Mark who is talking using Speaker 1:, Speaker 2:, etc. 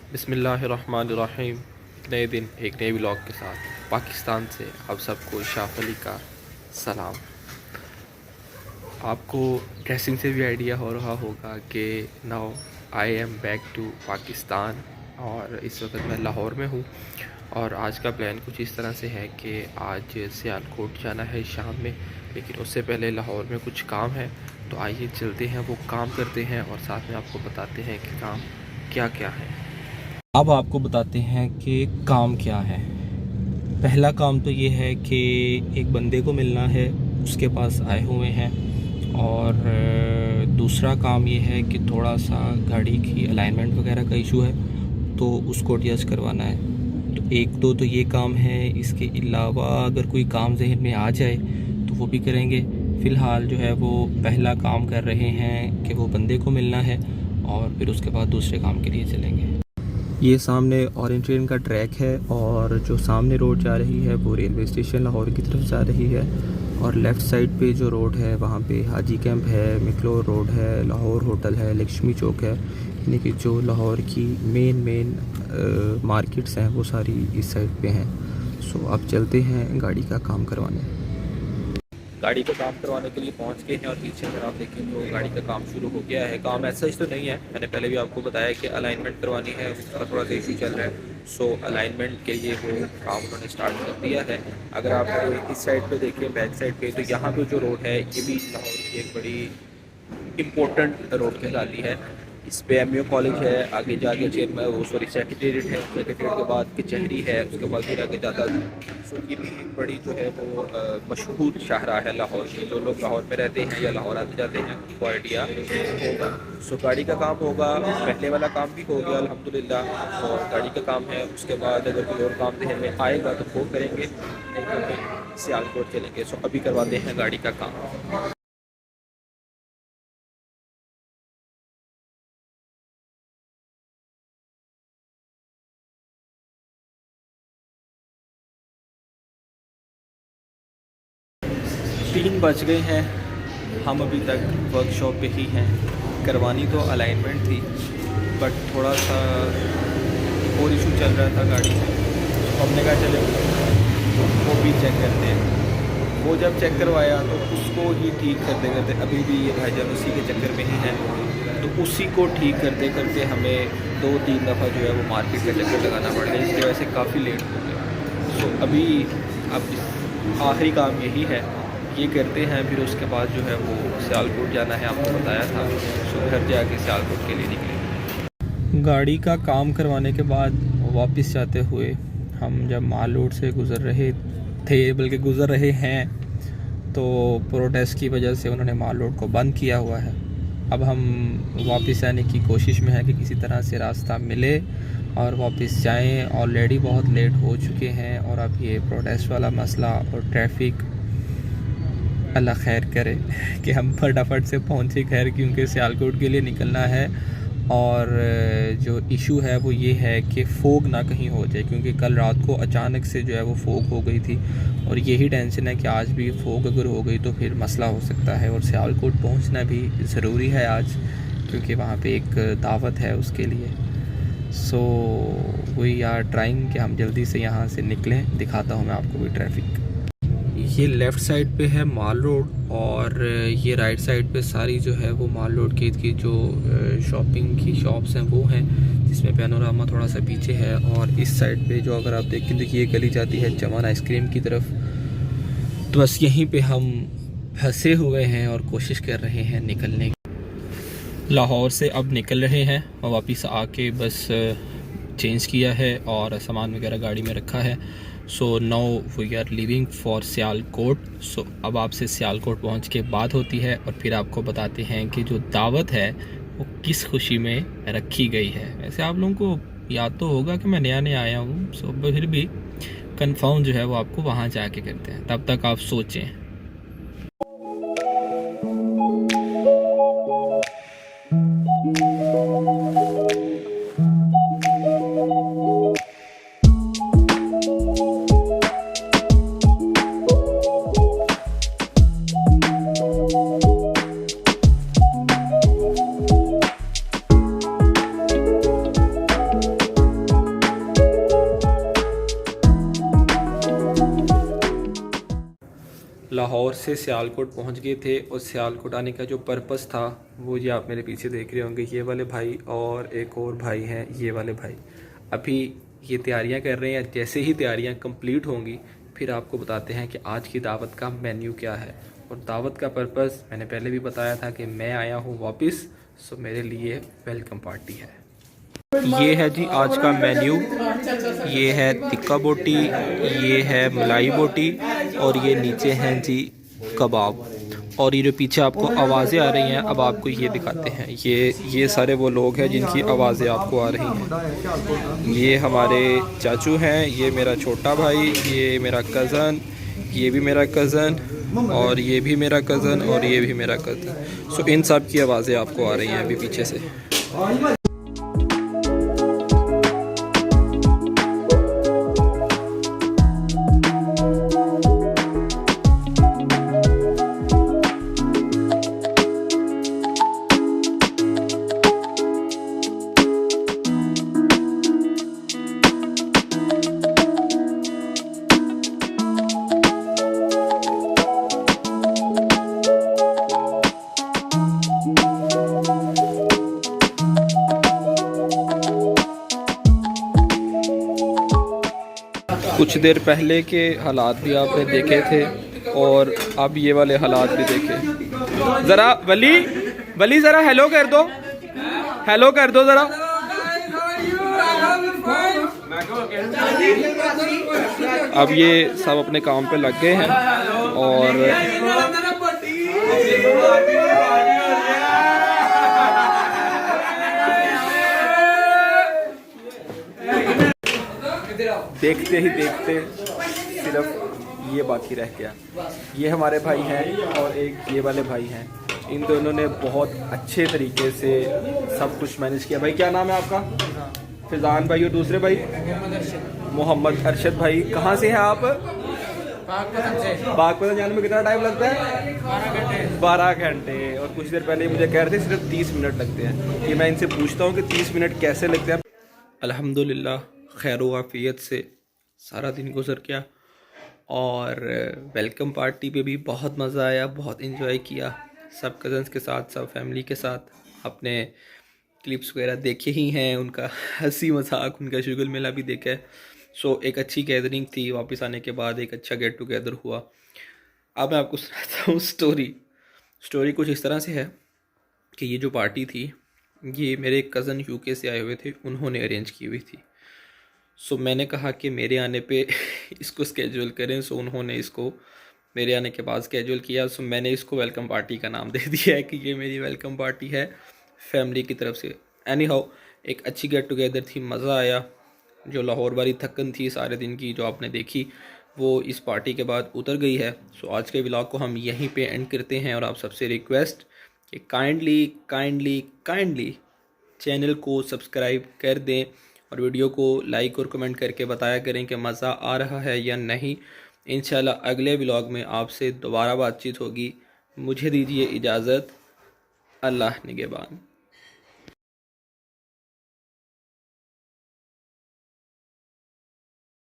Speaker 1: बिस्मिल्लाहिर्रहमानिर्रहीम। एक नए दिन एक नए व्लॉग के साथ पाकिस्तान से आप सबको शाफ अली का सलाम। आपको ड्रेसिंग से भी आइडिया हो रहा होगा कि now I am back to Pakistan और इस वक्त मैं लाहौर में हूँ। और आज का प्लान कुछ इस तरह से है कि आज सियालकोट जाना है शाम में, लेकिन उससे पहले लाहौर में कुछ काम है। तो आइए चलते हैं, वो काम करते हैं और साथ में आपको बताते हैं कि काम क्या क्या है। अब आपको बताते हैं कि काम क्या है। पहला काम तो ये है कि एक बंदे को मिलना है, उसके पास आए हुए हैं। और दूसरा काम ये है कि थोड़ा सा गाड़ी की अलाइनमेंट वगैरह का इशू है, तो उसको एडजस्ट करवाना है। तो एक दो तो ये काम है, इसके अलावा अगर कोई काम जहन में आ जाए तो वो भी करेंगे। फ़िलहाल जो है वो पहला काम कर रहे हैं कि वो बंदे को मिलना है और फिर उसके बाद दूसरे काम के लिए चलेंगे। ये सामने ऑरेंज ट्रेन का ट्रैक है और जो सामने रोड जा रही है वो रेलवे स्टेशन लाहौर की तरफ जा रही है। और लेफ़्ट साइड पे जो रोड है वहाँ पे हाजी कैंप है, मिकलोर रोड है, लाहौर होटल है, लक्ष्मी चौक है। यानी कि जो लाहौर की मेन मार्केट्स हैं वो सारी इस साइड पे हैं। सो अब चलते हैं गाड़ी का काम करवाने। गाड़ी का काम करवाने के लिए पहुंच गए हैं और पीछे अगर आप देखें तो गाड़ी का काम शुरू हो गया है। काम ऐसा ही तो नहीं है, मैंने पहले भी आपको बताया कि अलाइनमेंट करवानी है, उसका थोड़ा सा इशू चल रहा है। सो अलाइनमेंट के लिए वो काम उन्होंने स्टार्ट कर दिया है। अगर आप इस साइड पे देखें, बैक साइड पे, तो यहाँ पे जो रोड है ये भी लाहौर की एक बड़ी इम्पोर्टेंट रोड कहलाती है। इस पे एमयू कॉलेज है, आगे जाके चेयरमैन वो सॉरी सेक्रेटेरिएट है, सेक्रेटेरिएट के बाद कचहरी है, उसके बाद फिर आगे जाता है। सो ये भी एक बड़ी जो है वो मशहूर शाहरा है लाहौर की। जो लोग लाहौर में रहते हैं या लाहौर आते जाते हैं उनको आइडिया होगा। सो गाड़ी का काम होगा, पहले वाला काम भी हो गया अल्हम्दुलिल्लाह, और गाड़ी का काम है। उसके बाद अगर कोई और काम जहन में आएगा तो वो करेंगे, नहीं तो फिर सियालकोट चलेंगे। सो अभी करवाते हैं गाड़ी का काम। तीन बज गए हैं, हम अभी तक वर्कशॉप पे ही हैं। करवानी तो अलाइनमेंट थी, बट थोड़ा सा और इशू चल रहा था गाड़ी में। तो हमने कहा चले वो भी चेक करते हैं। वो जब चेक करवाया तो उसको ही ठीक करते करते अभी भी ये भाईजान उसी के चक्कर में ही है। तो उसी को ठीक करते करते हमें 2-3 दफ़ा जो है वो मार्केट का चक्कर लगाना पड़ गया, इसकी वजह से काफ़ी लेट हो गया। तो अभी अब आखिरी काम यही है, ये करते हैं, फिर उसके बाद जो है वो सियालकोट जाना है, आपको बताया था। सो घर जाके सियालकोट के लिए निकलेंगे। गाड़ी का काम करवाने के बाद वापस जाते हुए हम जब माल रोड से गुज़र रहे थे, बल्कि गुज़र रहे हैं, तो प्रोटेस्ट की वजह से उन्होंने माल रोड को बंद किया हुआ है। अब हम वापस आने की कोशिश में हैं कि किसी तरह से रास्ता मिले और वापस जाएं। ऑलरेडी बहुत लेट हो चुके हैं और अब ये प्रोटेस्ट वाला मसला और ट्रैफिक, अल्लाह खैर करे कि हम फटाफट से पहुँचे घर, क्योंकि सियालकोट के लिए निकलना है। और जो इशू है वो ये है कि फोग ना कहीं हो जाए, क्योंकि कल रात को अचानक से जो है वो फोग हो गई थी और यही टेंशन है कि आज भी फोग अगर हो गई तो फिर मसला हो सकता है। और सियालकोट पहुंचना भी ज़रूरी है आज, क्योंकि वहाँ पे एक दावत है उसके लिए। सो वी आर ट्राइंग कि हम जल्दी से यहाँ से निकलें। दिखाता हूँ मैं आपको भी ट्रैफिक। ये लेफ़्ट साइड पे है माल रोड और ये राइट साइड पे सारी जो है वो माल रोड की जो शॉपिंग की शॉप्स हैं वो हैं, जिसमें पैनोरामा थोड़ा सा पीछे है। और इस साइड पे जो अगर आप देखें तो ये गली जाती है जमान आइसक्रीम की तरफ। तो बस यहीं पे हम फंसे हुए हैं और कोशिश कर रहे हैं निकलने की। लाहौर से अब निकल रहे हैं और वापस आके बस चेंज किया है और सामान वगैरह गाड़ी में रखा है। So now we are leaving for Sialkot. So अब आपसे सियालकोट पहुंच के बात होती है और फिर आपको बताते हैं कि जो दावत है वो किस खुशी में रखी गई है। वैसे आप लोगों को याद तो होगा कि मैं नया नया आया हूँ, सो फिर भी कंफर्म जो है वो आपको वहाँ जाके करते हैं। तब तक आप सोचें। लाहौर से सियालकोट पहुंच गए थे और सियालकोट आने का जो पर्पस था वो ये आप मेरे पीछे देख रहे होंगे, ये वाले भाई और एक और भाई हैं, ये वाले भाई अभी ये तैयारियां कर रहे हैं। जैसे ही तैयारियां कंप्लीट होंगी फिर आपको बताते हैं कि आज की दावत का मेन्यू क्या है। और दावत का पर्पस मैंने पहले भी बताया था कि मैं आया हूँ वापस, सो मेरे लिए वेलकम पार्टी है। ये है जी आज का मेन्यू, ये है टिक्का बोटी, ये है मलाई बोटी और ये नीचे हैं जी कबाब। और ये जो पीछे आपको आवाज़ें आ रही हैं अब आपको ये दिखाते हैं, ये सारे वो लोग हैं जिनकी आवाज़ें आपको आ रही हैं। ये हमारे चाचू हैं, ये मेरा छोटा भाई, ये मेरा कज़न, ये भी मेरा कज़न और ये भी मेरा कज़न और ये भी मेरा कज़न। सो इन सब की आवाज़ें आपको आ रही हैं अभी पीछे से। कुछ देर पहले के हालात भी आपने देखे थे और अब ये वाले हालात भी देखे। ज़रा वली ज़रा हेलो कर दो, हेलो कर दो ज़रा। अब ये सब अपने काम पे लग गए हैं और देखते ही देखते सिर्फ ये बाकी रह गया। ये हमारे भाई हैं और एक ये वाले भाई हैं। इन दोनों ने बहुत अच्छे तरीके से सब कुछ मैनेज किया। भाई क्या नाम है आपका? फिजान भाई। और दूसरे भाई? मोहम्मद अरशद भाई। कहाँ से हैं आप? बागपतन जाने में कितना टाइम लगता है? 12 घंटे। और कुछ देर पहले मुझे कह रहे थे सिर्फ 30 मिनट लगते हैं। ये मैं इनसे पूछता हूँ कि 30 मिनट कैसे लगते हैं। अल्हम्दुलिल्लाह खैर आफियत से सारा दिन गुजर गया और वेलकम पार्टी पे भी बहुत मज़ा आया, बहुत इन्जॉय किया सब कज़न्स के साथ, सब फैमिली के साथ। अपने क्लिप्स वगैरह देखे ही हैं, उनका हंसी मजाक, उनका शुगल मेला भी देखा है। सो एक अच्छी गैदरिंग थी, वापस आने के बाद एक अच्छा गेट टुगेदर हुआ। अब मैं आपको सुनाता हूँ स्टोरी कुछ इस तरह से है कि ये जो पार्टी थी ये मेरे कज़न यूके से आए हुए थे, उन्होंने अरेंज की हुई थी। सो मैंने कहा कि मेरे आने पे इसको स्केड्यूल करें। सो उन्होंने इसको मेरे आने के बाद स्केड्यूल किया। सो मैंने इसको वेलकम पार्टी का नाम दे दिया है कि ये मेरी वेलकम पार्टी है फैमिली की तरफ से। एनी हाउ एक अच्छी गेट टुगेदर थी, मज़ा आया। जो लाहौर वाली थकन थी सारे दिन की जो आपने देखी वो इस पार्टी के बाद उतर गई है। सो आज के व्लॉग को हम यहीं पे एंड करते हैं और आप सबसे रिक्वेस्ट कि काइंडली चैनल को सब्सक्राइब कर दें और वीडियो को लाइक और कमेंट करके बताया करें कि मज़ा आ रहा है या नहीं। इंशाल्लाह अगले व्लॉग में आपसे दोबारा बातचीत होगी। मुझे दीजिए इजाज़त। अल्लाह निगहबान।